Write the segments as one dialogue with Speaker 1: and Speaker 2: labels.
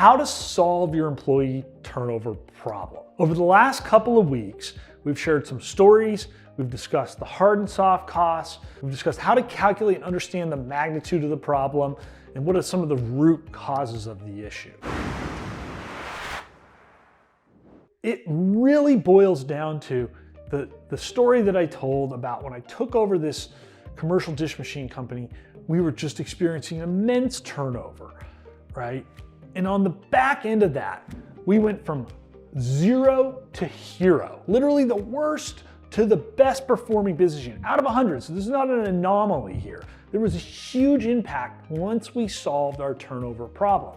Speaker 1: how to solve your employee turnover problem. Over the last couple of weeks, we've shared some stories, we've discussed the hard and soft costs, we've discussed how to calculate and understand the magnitude of the problem, and what are some of the root causes of the issue. It really boils down to the story that I told about when I took over this commercial dish machine company. We were just experiencing immense turnover, right? And on the back end of that, we went from 0 to hero, literally the worst to the best performing business unit out of 100. So this is not an anomaly here. There was a huge impact once we solved our turnover problem.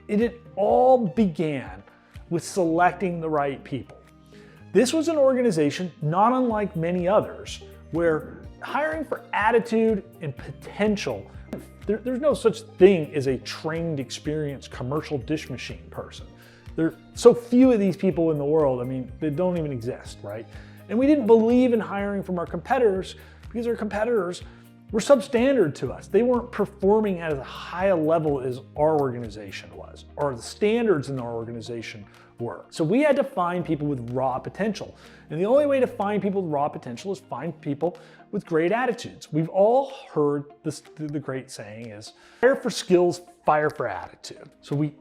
Speaker 1: It all began with selecting the right people. This was an organization not unlike many others where hiring for attitude and potential, there's no such thing as a trained, experienced commercial dish machine person. There are so few of these people in the world, I mean, they don't even exist, right? And we didn't believe in hiring from our competitors because our competitors were substandard to us. They weren't performing at as high a level as our organization was, or the standards in our organization were. So we had to find people with raw potential. And the only way to find people with raw potential is find people with great attitudes. We've all heard this, the great saying is, hire for skills, fire for attitude. So we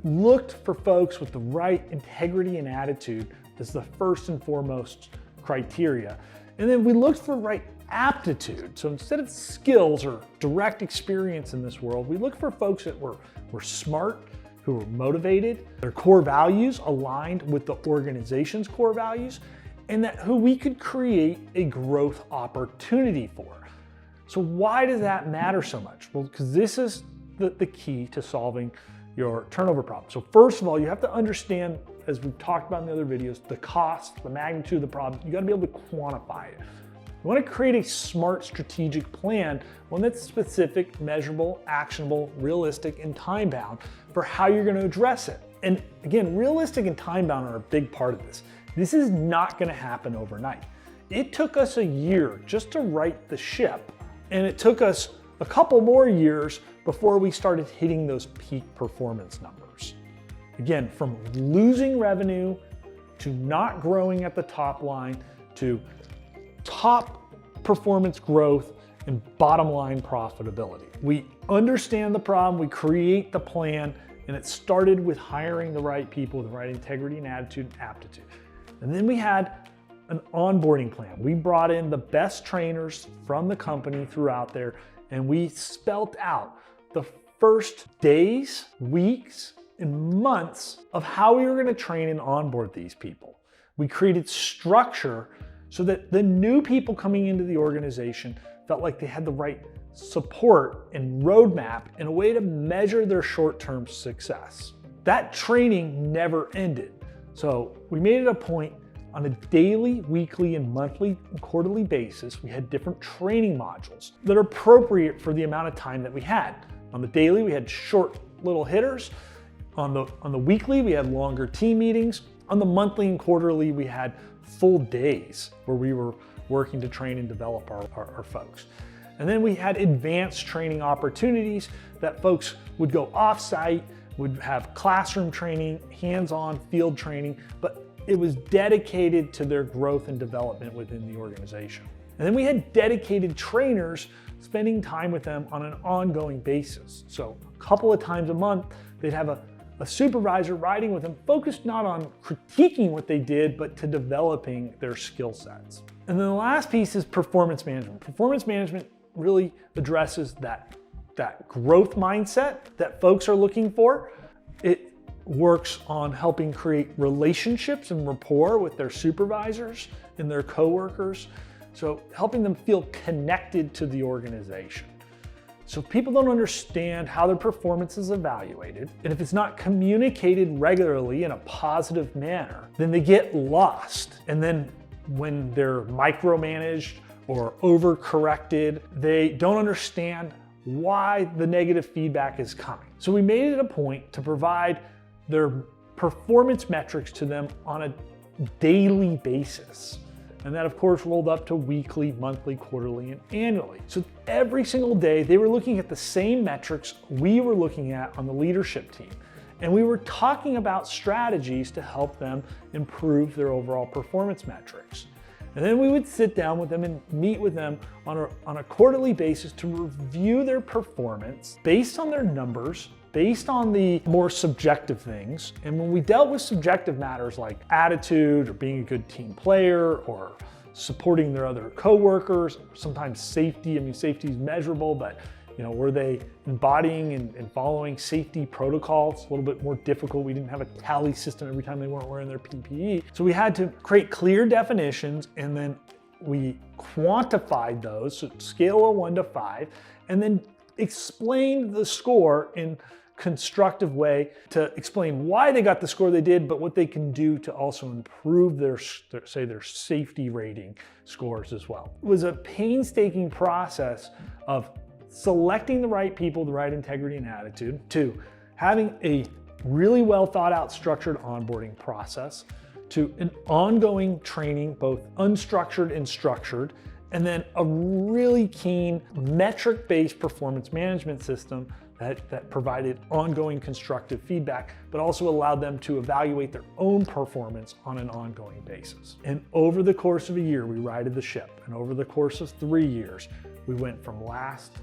Speaker 1: looked for folks with the right integrity and attitude as the first and foremost criteria. And then we looked for right aptitude. So instead of skills or direct experience in this world, we looked for folks that were smart, who were motivated, their core values aligned with the organization's core values, and that who we could create a growth opportunity for. So why does that matter so much? Well, because this is the key to solving your turnover problem. So first of all, you have to understand, as we've talked about in the other videos, the cost, the magnitude of the problem. You gotta be able to quantify it. You wanna create a smart strategic plan, one that's specific, measurable, actionable, realistic, and time-bound for how you're gonna address it. And again, realistic and time-bound are a big part of this. This is not gonna happen overnight. It took us a year just to right the ship, and it took us a couple more years before we started hitting those peak performance numbers. Again, from losing revenue to not growing at the top line to top performance growth and bottom line profitability. We understand the problem, we create the plan, and it started with hiring the right people with the right integrity and attitude and aptitude. And then we had an onboarding plan. We brought in the best trainers from the company throughout there, and we spelt out the first days, weeks, and months of how we were going to train and onboard these people. We created structure so that the new people coming into the organization felt like they had the right support and roadmap and a way to measure their short-term success. That training never ended. So we made it a point on a daily, weekly, and monthly and quarterly basis. We had different training modules that are appropriate for the amount of time that we had. On the daily, we had short little hitters. On the weekly, we had longer team meetings. On the monthly and quarterly, we had full days where we were working to train and develop our folks. And then we had advanced training opportunities that folks would go off-site, would have classroom training, hands-on field training, but it was dedicated to their growth and development within the organization. And then we had dedicated trainers spending time with them on an ongoing basis. So a couple of times a month, they'd have a supervisor riding with them, focused not on critiquing what they did, but to developing their skill sets. And then the last piece is performance management. Performance management really addresses that growth mindset that folks are looking for. It works on helping create relationships and rapport with their supervisors and their coworkers. So helping them feel connected to the organization. So if people don't understand how their performance is evaluated, and if it's not communicated regularly in a positive manner, then they get lost. And then when they're micromanaged or overcorrected, they don't understand why the negative feedback is coming. So we made it a point to provide their performance metrics to them on a daily basis. And that of course rolled up to weekly, monthly, quarterly, and annually. So every single day they were looking at the same metrics we were looking at on the leadership team. And we were talking about strategies to help them improve their overall performance metrics. And then we would sit down with them and meet with them on a quarterly basis to review their performance based on their numbers, based on the more subjective things. And when we dealt with subjective matters like attitude or being a good team player or supporting their other coworkers, sometimes safety. I mean, safety is measurable, but were they embodying and following safety protocols? A little bit more difficult. We didn't have a tally system every time they weren't wearing their PPE. So we had to create clear definitions, and then we quantified those, so scale of 1 to 5, and then explained the score in constructive way to explain why they got the score they did, but what they can do to also improve their safety rating scores as well. It was a painstaking process of selecting the right people, the right integrity and attitude, to having a really well thought out structured onboarding process, to an ongoing training, both unstructured and structured, and then a really keen metric-based performance management system that provided ongoing constructive feedback, but also allowed them to evaluate their own performance on an ongoing basis. And over the course of a year, we righted the ship. And over the course of 3 years, we went from last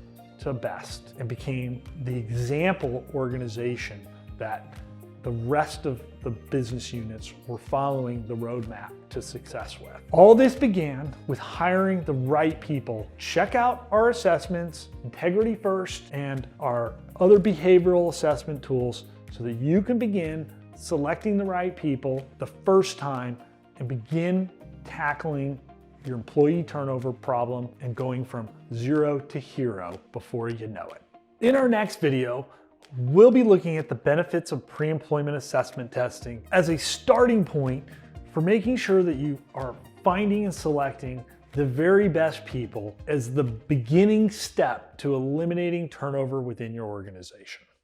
Speaker 1: to best and became the example organization that the rest of the business units were following the roadmap to success with. All this began with hiring the right people. Check out our assessments, Integrity First, and our other behavioral assessment tools so that you can begin selecting the right people the first time and begin tackling your employee turnover problem and going from 0 to hero before you know it. In our next video, we'll be looking at the benefits of pre-employment assessment testing as a starting point for making sure that you are finding and selecting the very best people as the beginning step to eliminating turnover within your organization.